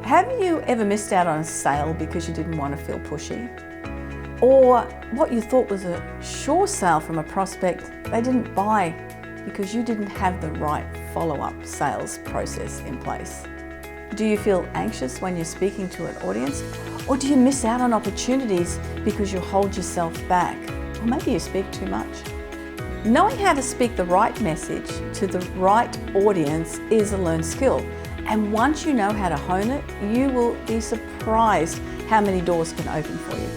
Have you ever missed out on a sale because you didn't want to feel pushy? Or what you thought was a sure sale from a prospect, they didn't buy because you didn't have the right follow-up sales process in place? Do you feel anxious when you're speaking to an audience? Or do you miss out on opportunities because you hold yourself back? Or maybe you speak too much. Knowing how to speak the right message to the right audience is a learned skill. And once you know how to hone it, you will be surprised how many doors can open for you.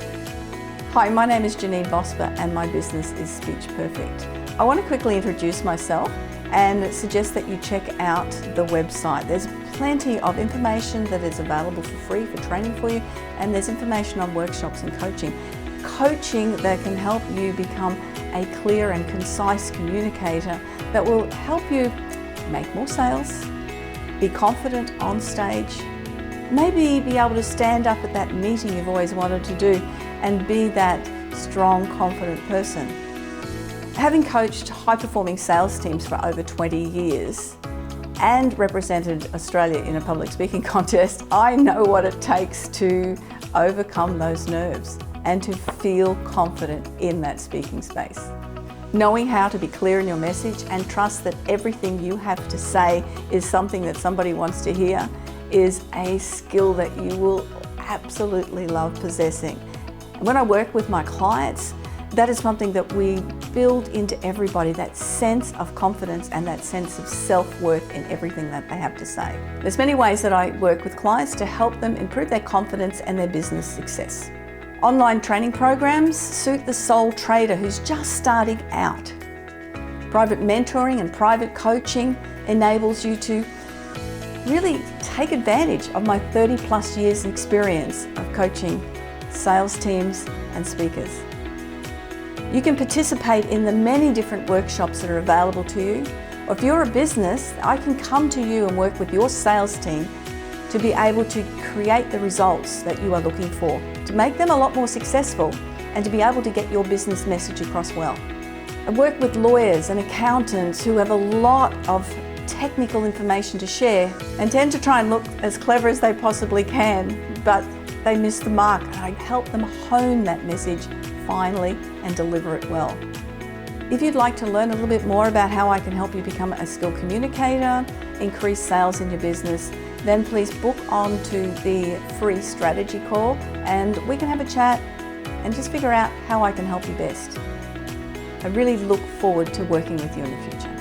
Hi, my name is Janeen Vosper and my business is Speech Perfect. I want to quickly introduce myself and suggest that you check out the website. There's plenty of information that is available for free for training for you, and there's information on workshops and coaching. Coaching that can help you become a clear and concise communicator that will help you make more sales, be confident on stage, maybe be able to stand up at that meeting you've always wanted to do and be that strong, confident person. Having coached high-performing sales teams for over 20 years and represented Australia in a public speaking contest, I know what it takes to overcome those nerves and to feel confident in that speaking space. Knowing how to be clear in your message and trust that everything you have to say is something that somebody wants to hear is a skill that you will absolutely love possessing. And when I work with my clients, that is something that we build into everybody, that sense of confidence and that sense of self-worth in everything that they have to say. There's many ways that I work with clients to help them improve their confidence and their business success. Online training programs suit the sole trader who's just starting out. Private mentoring and private coaching enables you to really take advantage of my 30+ years experience of coaching sales teams and speakers. You can participate in the many different workshops that are available to you. Or if you're a business, I can come to you and work with your sales team to be able to create the results that you are looking for, to make them a lot more successful and to be able to get your business message across well. I work with lawyers and accountants who have a lot of technical information to share and tend to try and look as clever as they possibly can, but they miss the mark, and I help them hone that message finally and deliver it well. If you'd like to learn a little bit more about how I can help you become a skilled communicator, increase sales in your business, then please book on to the free strategy call and we can have a chat and just figure out how I can help you best. I really look forward to working with you in the future.